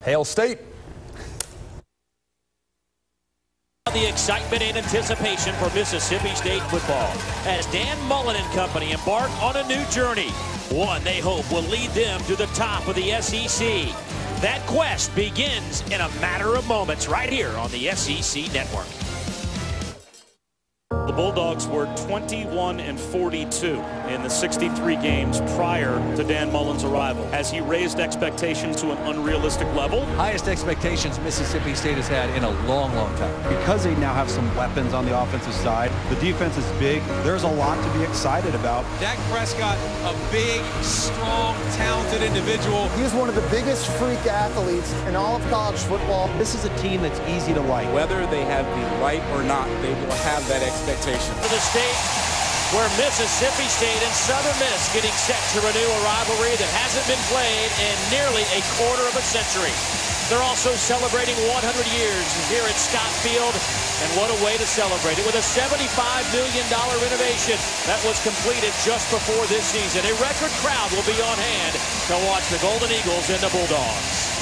Hail State. The excitement and anticipation for Mississippi State football as Dan Mullen and company embark on a new journey. One they hope will lead them to the top of the SEC. That quest begins in a matter of moments right here on the SEC Network. The Bulldogs were 21-42 in the 63 games prior to Dan Mullen's arrival. Has he raised expectations to an unrealistic level? Highest expectations Mississippi State has had in a long, long time. Because they now have some weapons on the offensive side, the defense is big. There's a lot to be excited about. Dak Prescott, a big, strong, talented individual. He's one of the biggest freak athletes in all of college football. This is a team that's easy to like. Whether they have the right or not, they will have that expectation. For the state where Mississippi State and Southern Miss getting set to renew a rivalry that hasn't been played in nearly a quarter of a century. They're also celebrating 100 years here at Scott Field, and what a way to celebrate it with a $75 million renovation that was completed just before this season. A record crowd will be on hand to watch the Golden Eagles and the Bulldogs.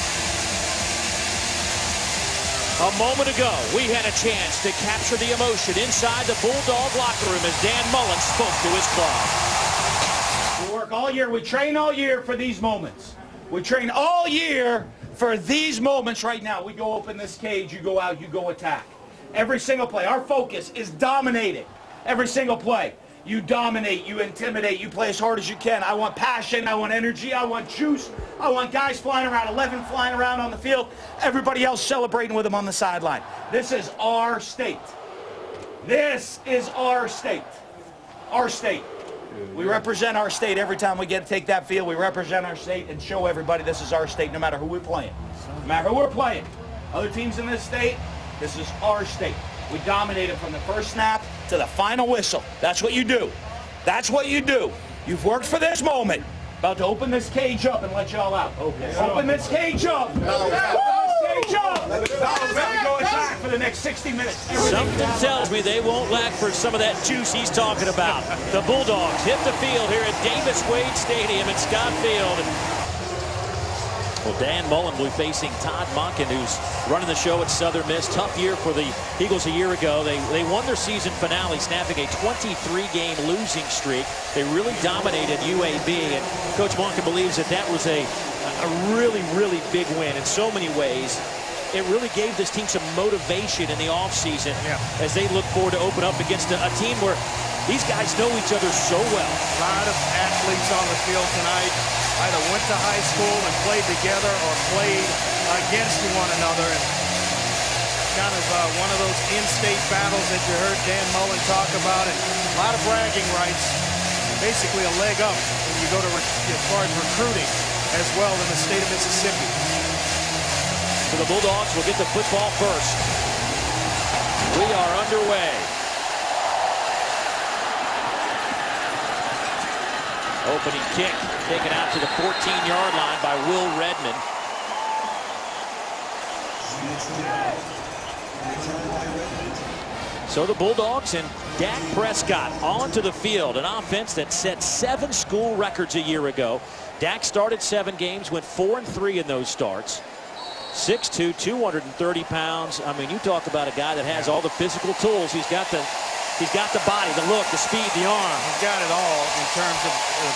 A moment ago, we had a chance to capture the emotion inside the Bulldog locker room as Dan Mullen spoke to his club. We work all year. We train all year for these moments. We train all year for these moments right now. We go open this cage, you go out, you go attack. Every single play. Our focus is dominating. Every single play. You dominate, you intimidate, you play as hard as you can. I want passion, I want energy, I want juice. I want guys flying around, 11 flying around on the field, everybody else celebrating with them on the sideline. This is our state. This is our state. Our state. We represent our state every time we get to take that field. We represent our state and show everybody this is our state no matter who we're playing. No matter who we're playing. Other teams in this state, this is our state. We dominated from the first snap to the final whistle. That's what you do. That's what you do. You've worked for this moment. About to open this cage up and let y'all out. Okay. Open this cage up. Open this cage up. Let me go attack for the next 60 minutes. Something tells me they won't lack for some of that juice he's talking about. The Bulldogs hit the field here at Davis Wade Stadium at Scott Field. Well, Dan Mullen will be facing Todd Monken, who's running the show at Southern Miss. Tough year for the Eagles a year ago. They won their season finale, snapping a 23-game losing streak. They really dominated UAB, and Coach Monken believes that was a really, really big win in so many ways. It really gave this team some motivation in the offseason as they look forward to open up against a team where these guys know each other so well. A lot of athletes on the field tonight either went to high school and played together or played against one another. And kind of one of those in-state battles that you heard Dan Mullen talk about. And a lot of bragging rights. Basically a leg up when you go to as far as recruiting as well in the state of Mississippi. So the Bulldogs will get the football first. We are underway. Opening kick taken out to the 14-yard line by Will Redmond. So the Bulldogs and Dak Prescott onto the field. An offense that set 7 school records a year ago. Dak started 7 games, went 4-3 in those starts. 6'2", 230 pounds. I mean, you talk about a guy that has all the physical tools. He's got the body, the look, the speed, the arm. He's got it all in terms of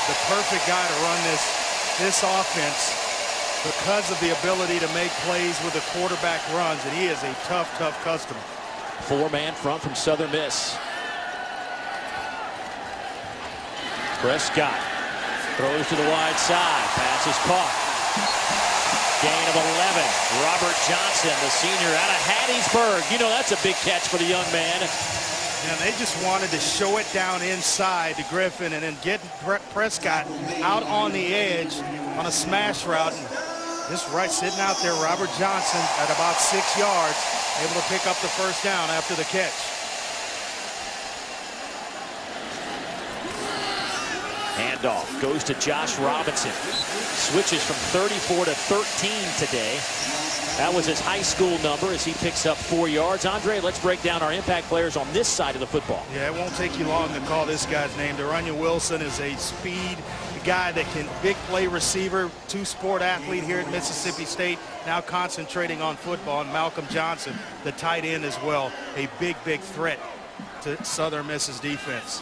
the perfect guy to run this offense because of the ability to make plays with the quarterback runs, and he is a tough, tough customer. 4-man front from Southern Miss. Prescott throws to the wide side. Pass is caught. Gain of 11. Robert Johnson, the senior out of Hattiesburg. You know that's a big catch for the young man. And they just wanted to show it down inside to Griffin and then get Prescott out on the edge on a smash route. And just right sitting out there, Robert Johnson at about 6 yards, able to pick up the first down after the catch. Handoff goes to Josh Robinson. Switches from 34 to 13 today. That was his high school number as he picks up 4 yards. Andre, let's break down our impact players on this side of the football. Yeah, it won't take you long to call this guy's name. Damian Williams is a speed guy that can, big play receiver, two-sport athlete here at Mississippi State, now concentrating on football. And Malcolm Johnson, the tight end as well, a big, big threat to Southern Miss's defense.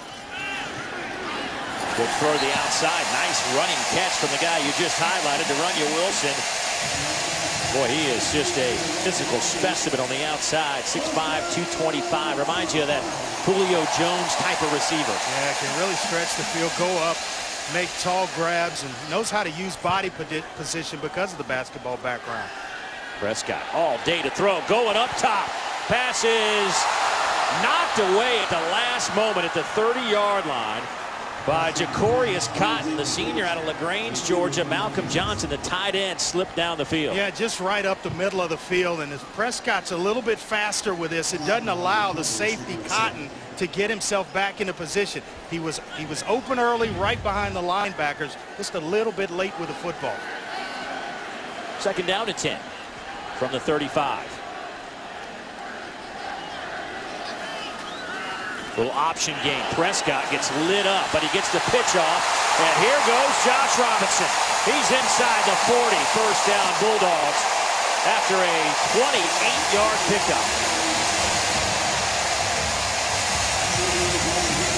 Good throw to the outside. Nice running catch from the guy you just highlighted, Darunya Wilson. Boy, he is just a physical specimen on the outside. 6'5", 225. Reminds you of that Julio Jones type of receiver. Yeah, can really stretch the field, go up, make tall grabs, and knows how to use body position because of the basketball background. Prescott all day to throw, going up top. Pass is knocked away at the last moment at the 30-yard line by Jacorius Cotton, the senior out of LaGrange, Georgia. Malcolm Johnson, the tight end, slipped down the field. Yeah, just right up the middle of the field. And if Prescott's a little bit faster with this, it doesn't allow the safety Cotton to get himself back into position. He was open early, right behind the linebackers, just a little bit late with the football. Second down and 10 from the 35. Little option game. Prescott gets lit up, but he gets the pitch off. And here goes Josh Robinson. He's inside the 40. First down, Bulldogs, after a 28-yard pickup.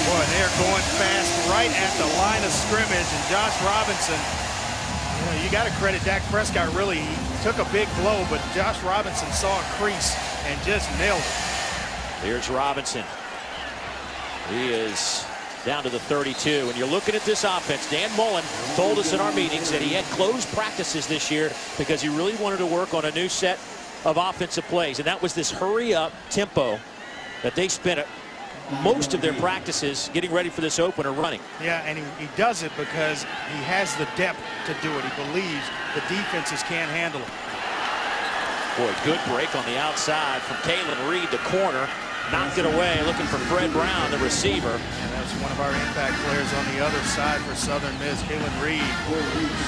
Boy, they're going fast right at the line of scrimmage. And Josh Robinson, you know, you got to credit Dak Prescott. Really, he took a big blow, but Josh Robinson saw a crease and just nailed it. Here's Robinson. He is down to the 32. And you're looking at this offense. Dan Mullen told us in our meetings that he had closed practices this year because he really wanted to work on a new set of offensive plays. And that was this hurry-up tempo that they spent most of their practices getting ready for this opener running. Yeah, and he does it because he has the depth to do it. He believes the defenses can't handle it. Boy, good break on the outside from Kalen Reed, the corner. Knocked it away, looking for Fred Brown, the receiver. And that's one of our impact players on the other side for Southern Miss, Kalen Reed.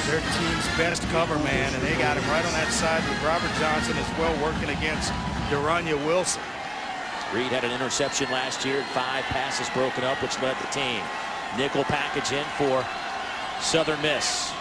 Their team's best cover man, and they got him right on that side with Robert Johnson as well, working against Darunya Wilson. Reed had an interception last year, 5 passes broken up, which led the team. Nickel package in for Southern Miss.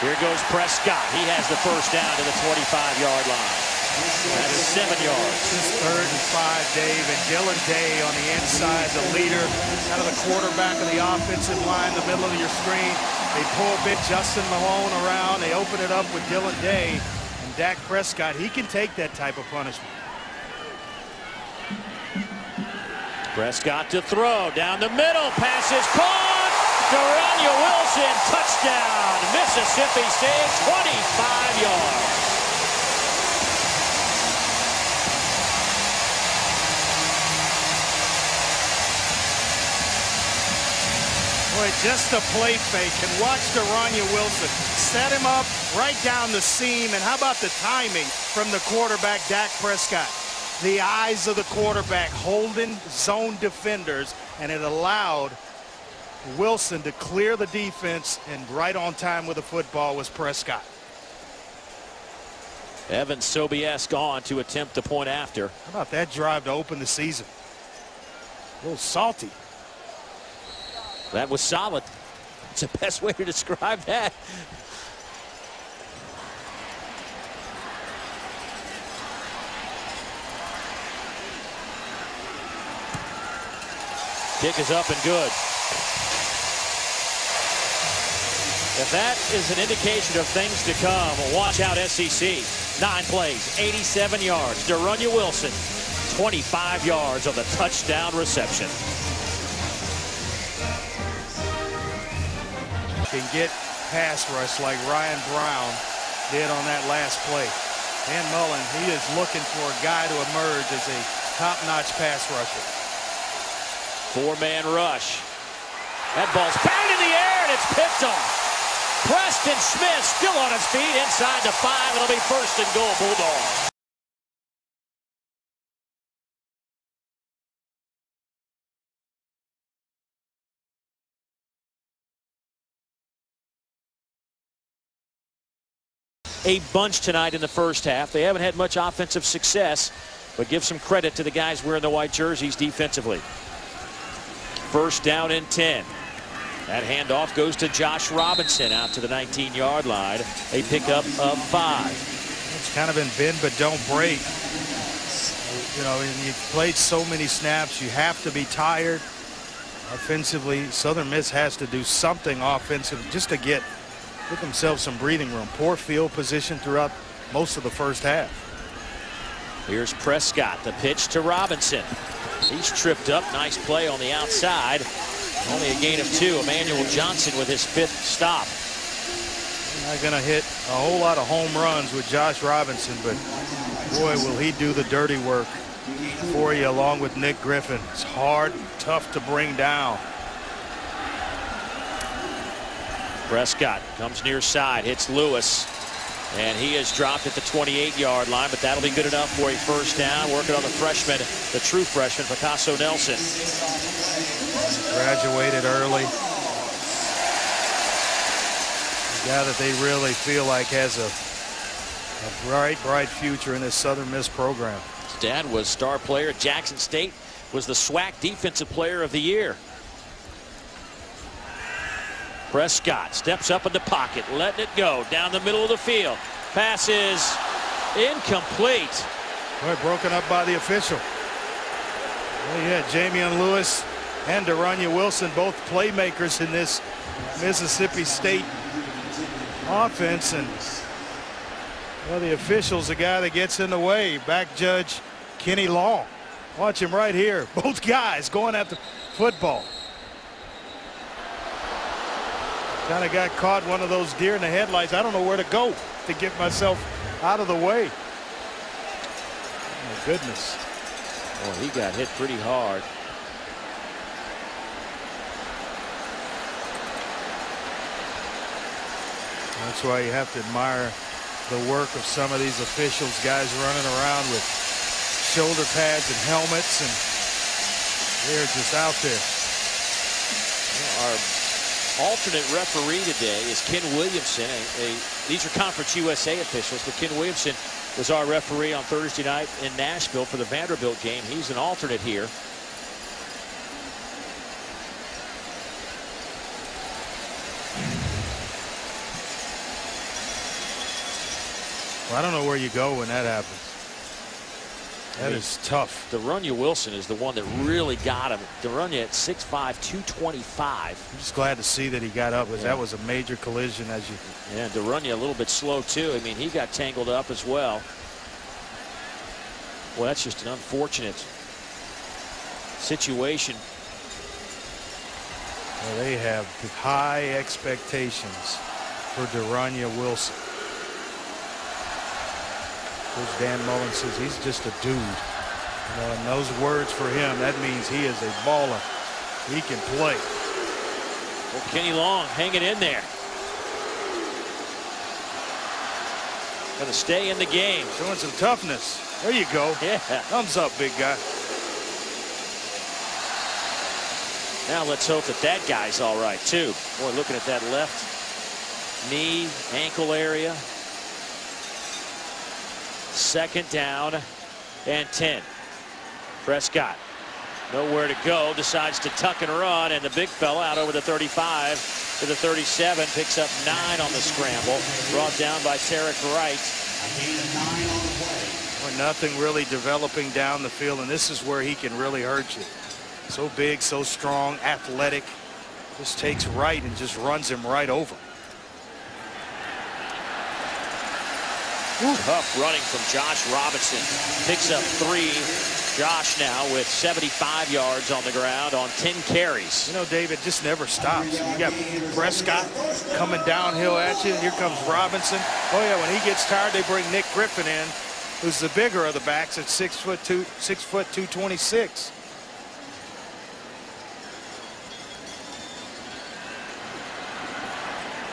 Here goes Prescott. He has the first down to the 25-yard line. That is 7 yards. This 3rd and 5, Dave, and Dylan Day on the inside, the leader, out of the quarterback of the offensive line, the middle of your screen. They pull bit Justin Malone around. They open it up with Dylan Day, and Dak Prescott, he can take that type of punishment. Prescott to throw down the middle. Pass is caught. Darunya Wilson, touchdown. Mississippi State, 25 yards. Boy, just a play fake, and watch Darunya Wilson set him up right down the seam. And how about the timing from the quarterback, Dak Prescott? The eyes of the quarterback holding zone defenders, and it allowed Wilson to clear the defense, and right on time with the football was Prescott. Evan Sobiesk on to attempt the point after. How about that drive to open the season? A little salty. That was solid. It's the best way to describe that. Kick is up and good. If that is an indication of things to come, watch out SEC. 9 plays, 87 yards. Darunya Wilson, 25 yards on the touchdown reception. Can get pass rush like Ryan Brown did on that last play. Dan Mullen, he is looking for a guy to emerge as a top-notch pass rusher. 4-man rush. That ball's batted in the air, and it's picked off. Preston Smith still on his feet inside the 5. It'll be 1st and goal, Bulldogs. A bunch tonight in the first half. They haven't had much offensive success, but give some credit to the guys wearing the white jerseys defensively. 1st down and 10. That handoff goes to Josh Robinson out to the 19-yard line. A pickup of 5. It's kind of been bend but don't break. You know, you've played so many snaps, you have to be tired. Offensively, Southern Miss has to do something offensively just to give themselves some breathing room. Poor field position throughout most of the first half. Here's Prescott, the pitch to Robinson. He's tripped up. Nice play on the outside. Only a gain of 2. Emmanuel Johnson with his 5th stop. Not going to hit a whole lot of home runs with Josh Robinson, but boy, will he do the dirty work for you along with Nick Griffin. It's hard, tough to bring down. Prescott comes near side, hits Lewis, and he is dropped at the 28-yard line, but that'll be good enough for a first down. Working on the freshman, the true freshman, Picasso Nelson. Graduated early. A guy that they really feel like has a bright future in this Southern Miss program. His dad was star player at Jackson State, was the SWAC Defensive Player of the Year. Prescott steps up in the pocket, letting it go down the middle of the field. Pass is incomplete. Boy, broken up by the official. Well, yeah, Damian Lewis and Daranya Wilson, both playmakers in this Mississippi State offense, and well, the official's the guy that gets in the way. Back judge Kenny Long. Watch him right here. Both guys going at the football. Kind of got caught one of those deer in the headlights. I don't know where to go to get myself out of the way. Oh, my goodness. Well, he got hit pretty hard. That's why you have to admire the work of some of these officials, guys running around with shoulder pads and helmets, and they're just out there. Our alternate referee today is Ken Williamson. These are Conference USA officials, but Ken Williamson was our referee on Thursday night in Nashville for the Vanderbilt game. He's an alternate here. Well, I don't know where you go when that happens. That is tough. Daranya Wilson is the one that really got him. Daranya at 6'5", 225. I'm just glad to see that he got up, because that was a major collision. As you. Yeah, Daranya a little bit slow too. I mean, he got tangled up as well. Well, that's just an unfortunate situation. Well, they have high expectations for Daranya Wilson. Coach Dan Mullen says he's just a dude. You know, and those words for him, that means he is a baller. He can play. Well, Kenny Long hanging in there. Going to stay in the game. Showing some toughness. There you go. Yeah. Thumbs up, big guy. Now let's hope that that guy's all right too. Boy, looking at that left knee, ankle area. Second down and 10. Prescott nowhere to go, decides to tuck and run, and the big fella out over the 35 to the 37, picks up 9 on the scramble, brought down by Tarek Wright. Or nothing really developing down the field, and this is where he can really hurt you. So big, so strong, athletic. Just takes Wright and just runs him right over. Tough running from Josh Robinson. Picks up 3. Josh now with 75 yards on the ground on 10 carries. You know, David just never stops. You got Prescott coming downhill at you. Here comes Robinson. Oh yeah, when he gets tired, they bring Nick Griffin in, who's the bigger of the backs at 6'2", 226.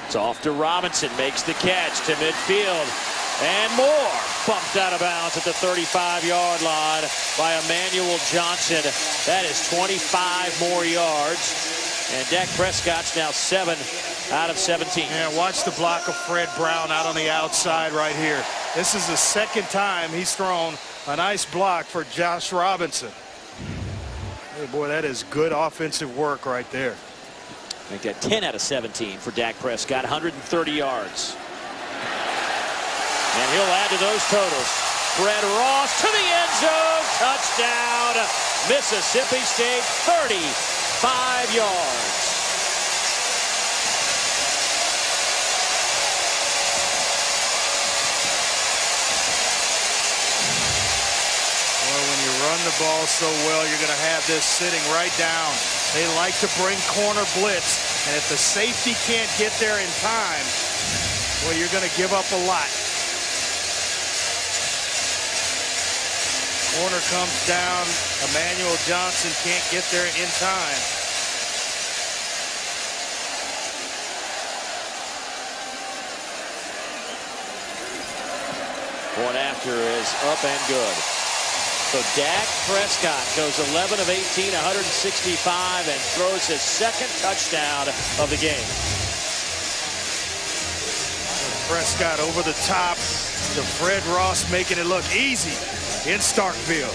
It's off to Robinson, makes the catch to midfield. And more bumped out of bounds at the 35-yard line by Emmanuel Johnson. That is 25 more yards. And Dak Prescott's now 7 out of 17. Yeah, watch the block of Fred Brown out on the outside right here. This is the second time he's thrown a nice block for Josh Robinson. Hey, boy, that is good offensive work right there. Make that 10 out of 17 for Dak Prescott, 130 yards. And he'll add to those totals. Fred Ross to the end zone. Touchdown. Mississippi State, 35 yards. Well, when you run the ball so well, you're going to have this sitting right down. They like to bring corner blitz, and if the safety can't get there in time, well, you're going to give up a lot. Corner comes down. Emmanuel Johnson can't get there in time. Point after is up and good. So Dak Prescott goes 11 of 18, 165, and throws his second touchdown of the game. Prescott over the top to Fred Ross, making it look easy in Starkville.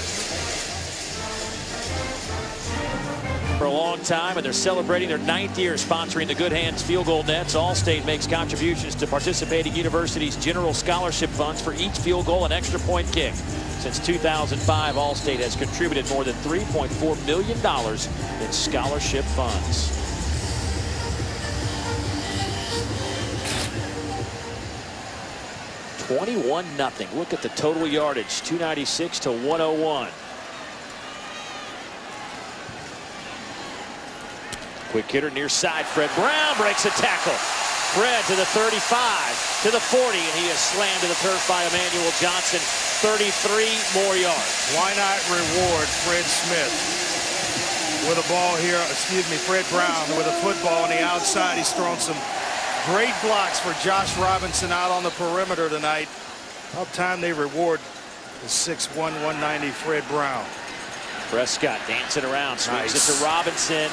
For a long time, and they're celebrating their 9th year sponsoring the Good Hands Field Goal Nets. Allstate makes contributions to participating universities' general scholarship funds for each field goal and extra point kick. Since 2005, Allstate has contributed more than $3.4 million in scholarship funds. $21-0. Look at the total yardage, 296 to 101. Quick hitter near side. Fred Brown breaks a tackle. Fred to the 35, to the 40, and he is slammed to the turf by Emmanuel Johnson. 33 more yards. Why not reward Fred Smith with a ball here? Excuse me, Fred Brown with a football on the outside. He's thrown some great blocks for Josh Robinson out on the perimeter tonight. About time they reward the 6'1", 190 Fred Brown. Prescott dancing around, swings it to Robinson.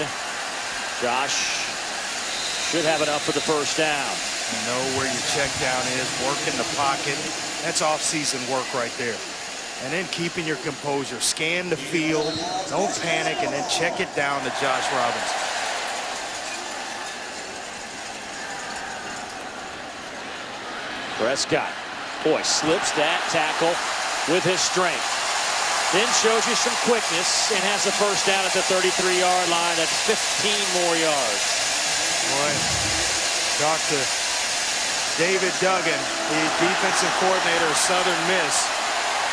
Josh should have enough for the first down. You know where your check down is, work in the pocket. That's off-season work right there. And then keeping your composure. Scan the field, don't panic, and then check it down to Josh Robinson. Prescott, boy, slips that tackle with his strength. Then shows you some quickness and has the first down at the 33-yard line. That's 15 more yards. Boy, Dr. David Duggan, the defensive coordinator of Southern Miss.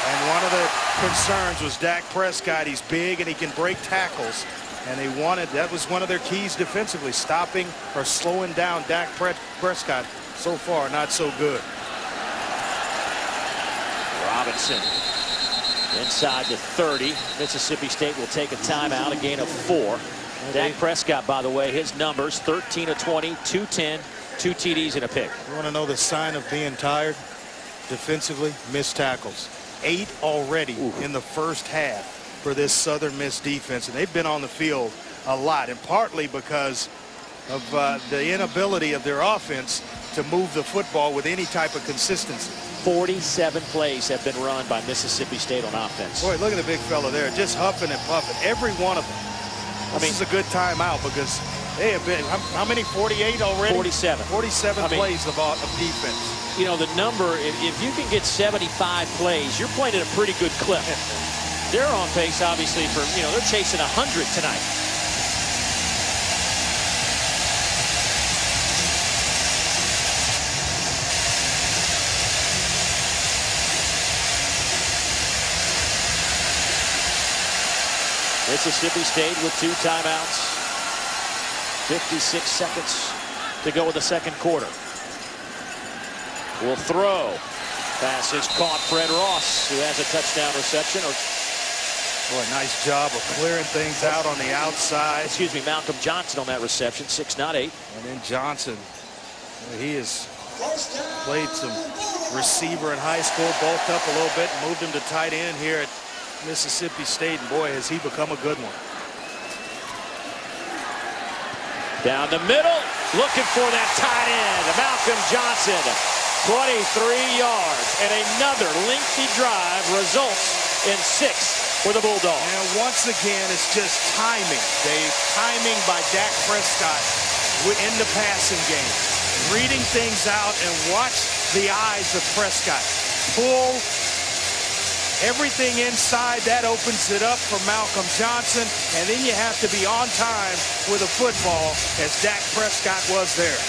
And one of the concerns was Dak Prescott. He's big and he can break tackles. And that was one of their keys defensively, stopping or slowing down Dak Prescott. So far, not so good. Robinson inside the 30. Mississippi State will take a timeout, a gain of 4. Dak Prescott, by the way, his numbers 13 of 20, 210, 2 TDs and a pick. You want to know the sign of being tired? Defensively, missed tackles. 8 already in the first half for this Southern Miss defense, and they've been on the field a lot, and partly because of the inability of their offense to move the football with any type of consistency. 47 plays have been run by Mississippi State on offense. Boy, look at the big fella there, just huffing and puffing, every one of them. This is a good timeout because they have been, how many, 48 already? 47. 47 plays of defense. You know, the number, if you can get 75 plays, you're playing at a pretty good clip. They're on pace, obviously, for, you know, they're chasing 100 tonight. Mississippi State with 2 timeouts. 56 seconds to go in the second quarter. Will throw. Pass is caught. Fred Ross, who has a touchdown reception. Boy, nice job of clearing things out on the outside. Excuse me, Malcolm Johnson on that reception, 6 not 8. And then Johnson, he has played some receiver in high school, bulked up a little bit, and moved him to tight end here at Mississippi State, and boy, has he become a good one. Down the middle, looking for that tight end. Malcolm Johnson, 23 yards, and another lengthy drive results in 6 for the Bulldogs. And once again, it's just timing, Dave. Timing by Dak Prescott. in the passing game. Reading things out, and watch the eyes of Prescott. Pull everything inside. That opens it up for Malcolm Johnson, and then you have to be on time with a football, as Dak Prescott was there.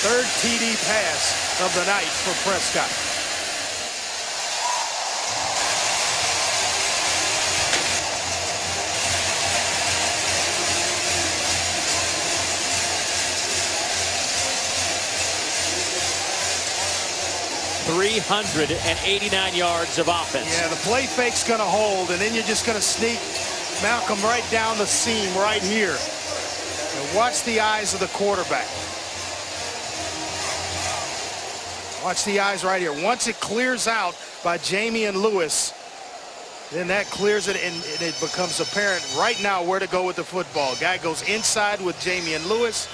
Third TD pass of the night for Prescott. .389 yards of offense. Yeah, the play fake's going to hold, and then you're just going to sneak Malcolm right down the seam right here. And watch the eyes of the quarterback. Watch the eyes right here. Once it clears out by Damian Lewis, then that clears it, and it becomes apparent right now where to go with the football. Guy goes inside with Damian Lewis.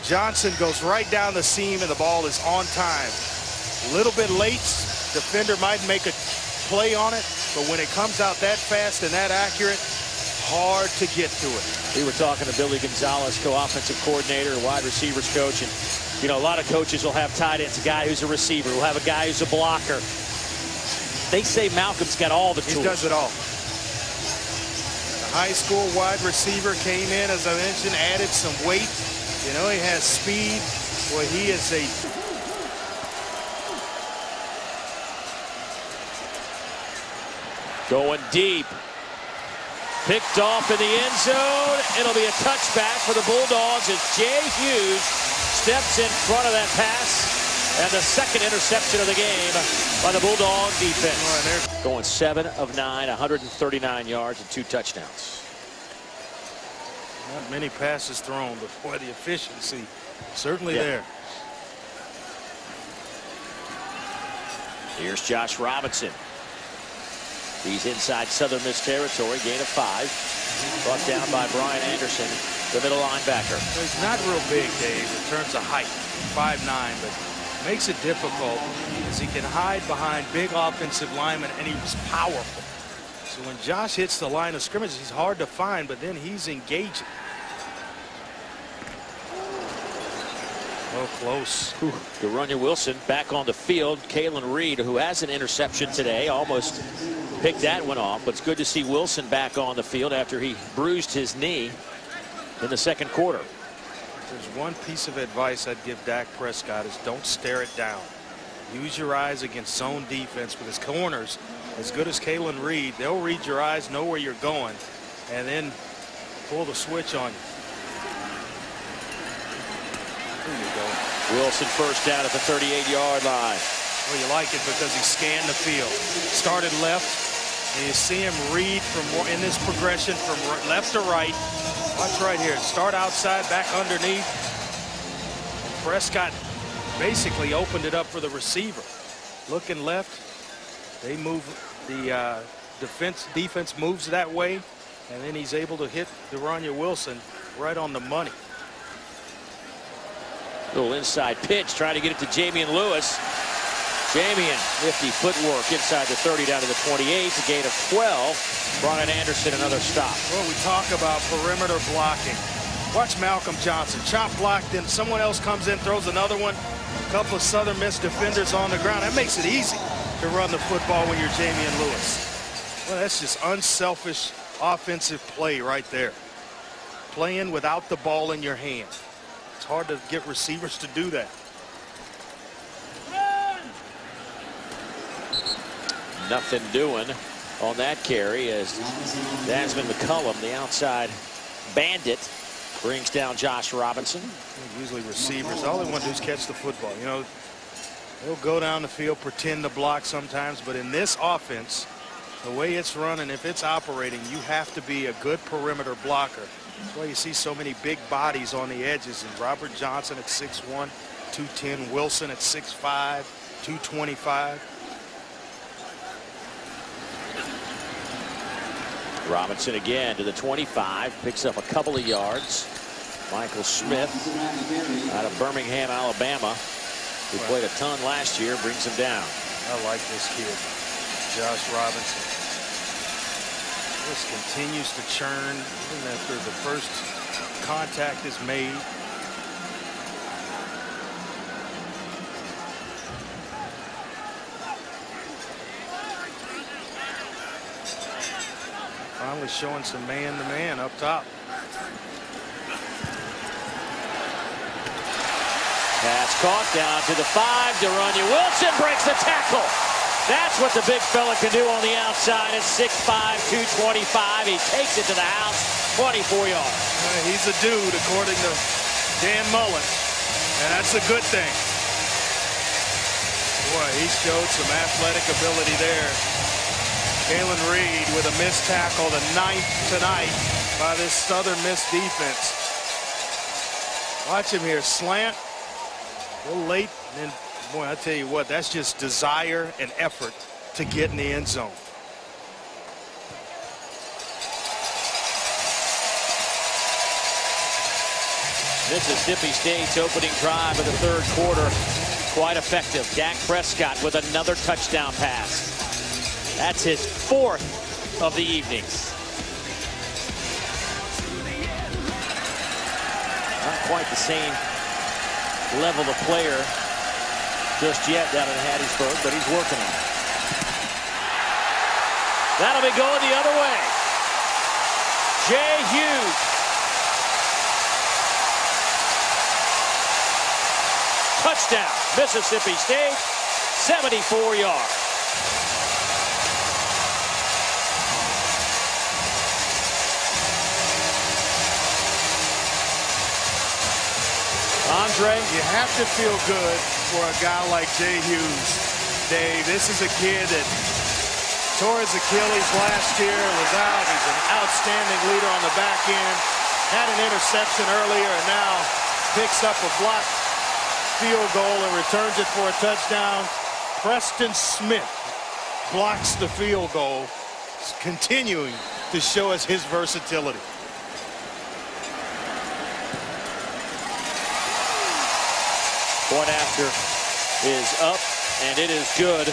Johnson goes right down the seam, and the ball is on time. A little bit late, defender might make a play on it, but when it comes out that fast and that accurate, hard to get to it. We were talking to Billy Gonzalez, co-offensive coordinator, wide receivers coach, and you know, a lot of coaches will have tight ends, a guy who's a receiver, will have a guy who's a blocker. They say Malcolm's got all the tools. He does it all. The high school wide receiver came in, as I mentioned, added some weight. You know, he has speed. Well, he is a going deep. Picked off in the end zone. It'll be a touchback for the Bulldogs as Jay Hughes steps in front of that pass. And the second interception of the game by the Bulldog defense. Going 7 of 9, 139 yards and 2 touchdowns. Not many passes thrown, but boy, the efficiency certainly there. Here's Josh Robinson. He's inside Southern Miss territory, gain of 5. Brought down by Brian Anderson, the middle linebacker. He's not real big, Dave, in terms of height, 5'9", but makes it difficult as he can hide behind big offensive linemen, and he's powerful. So when Josh hits the line of scrimmage, he's hard to find, but then he's engaging. Oh, close. Gridiron Wilson back on the field. Kalen Reed, who has an interception today, almost picked that one off, but it's good to see Wilson back on the field after he bruised his knee in the second quarter. There's one piece of advice I'd give Dak Prescott is don't stare it down. Use your eyes against zone defense with his corners. As good as Kalen Reed, they'll read your eyes, know where you're going, and then pull the switch on you. There you go. Wilson first down at the 38-yard line. Well, you like it because he scanned the field. Started left, and you see him read from in this progression from left to right. Watch right here. Start outside, back underneath. And Prescott basically opened it up for the receiver. Looking left, they move. The defense moves that way, and then he's able to hit Gridiron Wilson right on the money. Little inside pitch, trying to get it to Damian Lewis. Damian, nifty footwork inside the 30 down to the 28. A gain of 12. Brian Anderson, another stop. Well, we talk about perimeter blocking. Watch Malcolm Johnson. Chop block, then someone else comes in, throws another one. A couple of Southern Miss defenders on the ground. That makes it easy to run the football when you're Damian Lewis. Well, that's just unselfish offensive play right there. Playing without the ball in your hand. It's hard to get receivers to do that. Nothing doing on that carry as Desmond McCullum, the outside bandit, brings down Josh Robinson. Usually receivers, all they want to do is catch the football. You know, they'll go down the field, pretend to block sometimes, but in this offense, the way it's running, if it's operating, you have to be a good perimeter blocker. That's why you see so many big bodies on the edges. And Robert Johnson at 6'1", 210. Wilson at 6'5", 225. Robinson again to the 25, picks up a couple of yards. Michael Smith out of Birmingham, Alabama, who played a ton last year, brings him down. I like this kid, Josh Robinson. This continues to churn even after the first contact is made. Finally showing some man-to-man up top. Pass caught down to the 5. Damian Wilson breaks the tackle. That's what the big fella can do on the outside at 6'5", 225. He takes it to the house, 24 yards. He's a dude, according to Dan Mullen, and that's a good thing. Boy, he showed some athletic ability there. Kalen Reed with a missed tackle, the 9th tonight by this Southern Miss defense. Watch him here, slant, a little late, and then, boy, I tell you what, that's just desire and effort to get in the end zone. Mississippi State's opening drive of the third quarter, quite effective. Dak Prescott with another touchdown pass. That's his 4th of the evening. Not quite the same level of player just yet down in Hattiesburg, but he's working on it. That'll be going the other way. Jay Hughes. Touchdown, Mississippi State, 74 yards. Andre, you have to feel good for a guy like Jay Hughes. Dave, this is a kid that tore his Achilles last year, was out. He's an outstanding leader on the back end. Had an interception earlier and now picks up a blocked field goal and returns it for a touchdown. Preston Smith blocks the field goal, continuing to show us his versatility. Point after is up, and it is good.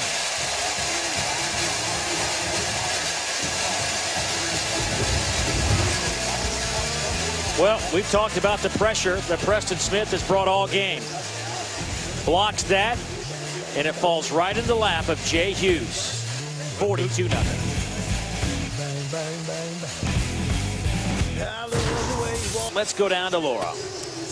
Well, we've talked about the pressure that Preston Smith has brought all game. Blocks that, and it falls right in the lap of Jay Hughes. 42-0. Let's go down to Laura.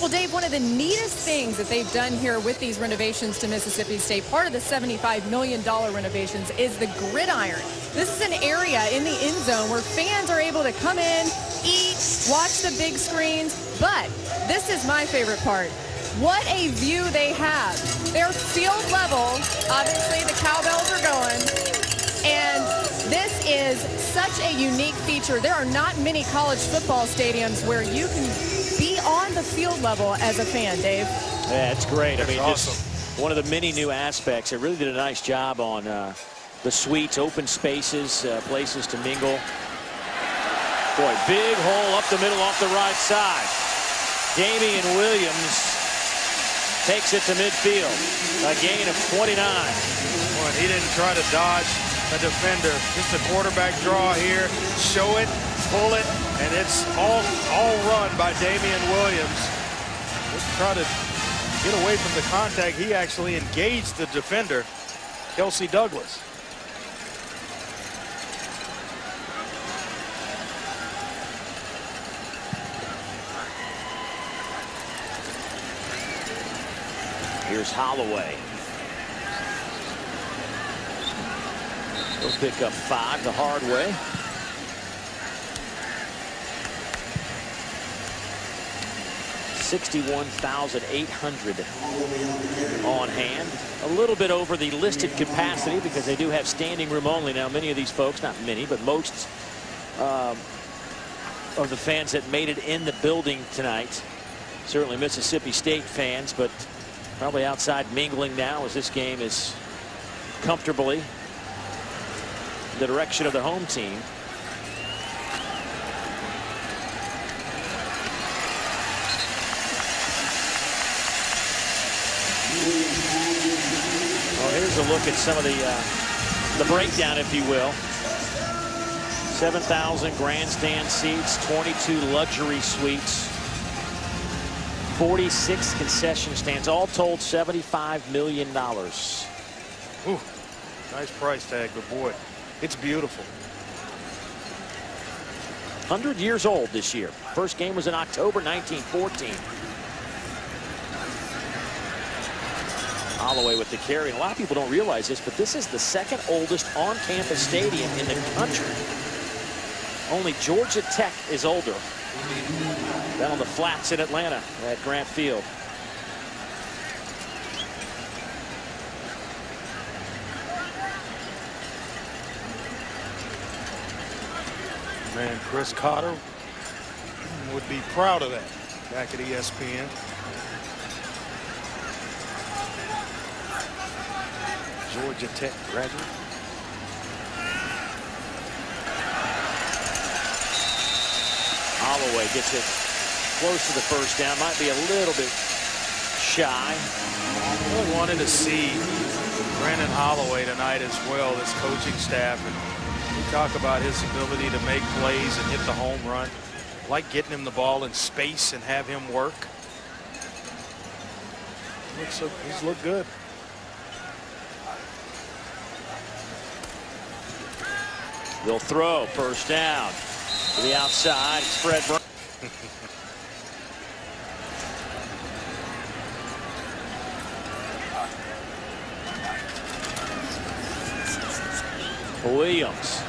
Well, Dave, one of the neatest things that they've done here with these renovations to Mississippi State, part of the $75 million renovations, is the Gridiron. This is an area in the end zone where fans are able to come in, eat, watch the big screens. But this is my favorite part. What a view they have. They're field level. Obviously, the cowbells are going. And this is such a unique feature. There are not many college football stadiums where you can be on the field level as a fan, Dave. Yeah, it's great. That's awesome. Just one of the many new aspects. It really did a nice job on the suites, open spaces, places to mingle. Boy, big hole up the middle off the right side. Damian Williams takes it to midfield. A gain of 29. Boy, he didn't try to dodge a defender. Just a quarterback draw here. Show it, pull it, and it's all run by Damian Williams. Just try to get away from the contact. He actually engaged the defender, Kelsey Douglas. Here's Holloway. He'll pick up 5 the hard way. $61,800 on hand. A little bit over the listed capacity because they do have standing room only. Now, many of these folks, not many, but most of the fans that made it in the building tonight, certainly Mississippi State fans, but probably outside mingling now as this game is comfortably in the direction of the home team. Well, here's a look at some of the breakdown, if you will. 7,000 grandstand seats, 22 luxury suites, 46 concession stands, all told $75 million. Ooh, nice price tag, but boy, it's beautiful. 100 years old this year. First game was in October 1914. Holloway with the carry. And a lot of people don't realize this, but this is the second oldest on-campus stadium in the country. Only Georgia Tech is older. Down on the flats in Atlanta at Grant Field. Man, Chris Carter would be proud of that back at ESPN. Georgia Tech graduate. Holloway gets it close to the first down. Might be a little bit shy. I really wanted to see Brandon Holloway tonight as well, this coaching staff. And we talk about his ability to make plays and hit the home run. Like getting him the ball in space and have him work. He's looked good. They'll throw first down to the outside. It's Fred Brown. Williams.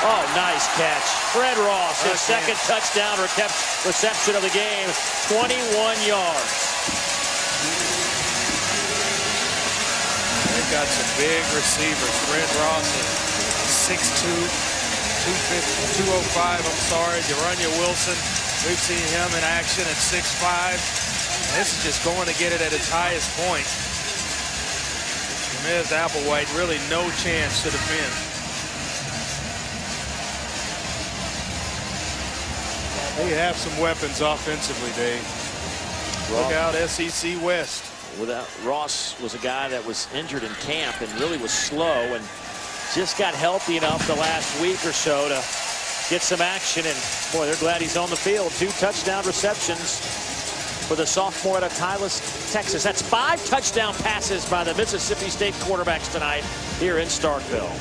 Oh, nice catch. Fred Ross, his second touchdown reception of the game. 21 yards. They've got some big receivers. Fred Ross at 6'2", 205, I'm sorry. De'Runnya Wilson, we've seen him in action at 6'5". This is just going to get it at its highest point. Ms. Applewhite, really no chance to defend. They have some weapons offensively, Dave. Look out, SEC West. Without Ross was a guy that was injured in camp and really was slow and just got healthy enough the last week or so to get some action. And boy, they're glad he's on the field. 2 touchdown receptions for the sophomore out of Tyler, Texas. That's 5 touchdown passes by the Mississippi State quarterbacks tonight here in Starkville.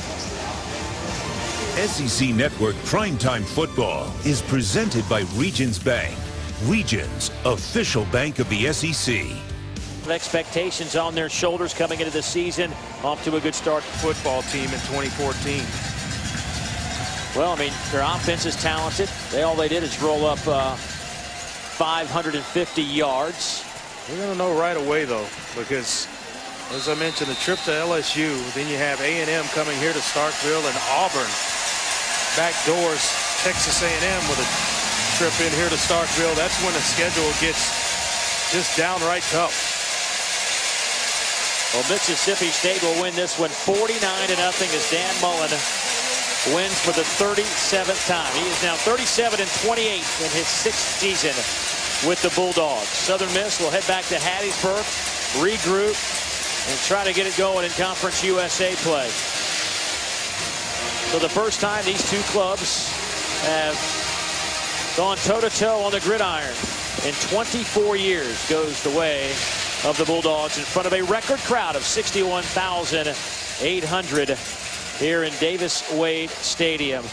SEC Network Primetime Football is presented by Regions Bank. Regions, official bank of the SEC. Expectations on their shoulders coming into the season. Off to a good start. Football team in 2014. Well, I mean, their offense is talented. All they did is roll up 550 yards. We're going to know right away, though, because, as I mentioned, the trip to LSU, then you have A&M coming here to Starkville, and Auburn backdoors Texas A&M with a trip in here to Starkville. That's when the schedule gets just downright tough. Well, Mississippi State will win this one 49-0 as Dan Mullen wins for the 37th time. He is now 37-28 in his 6th season with the Bulldogs. Southern Miss will head back to Hattiesburg, regroup, and try to get it going in Conference USA play. So the first time these two clubs have gone toe-to-toe on the gridiron in 24 years goes the way of the Bulldogs in front of a record crowd of 61,800 here in Davis Wade Stadium.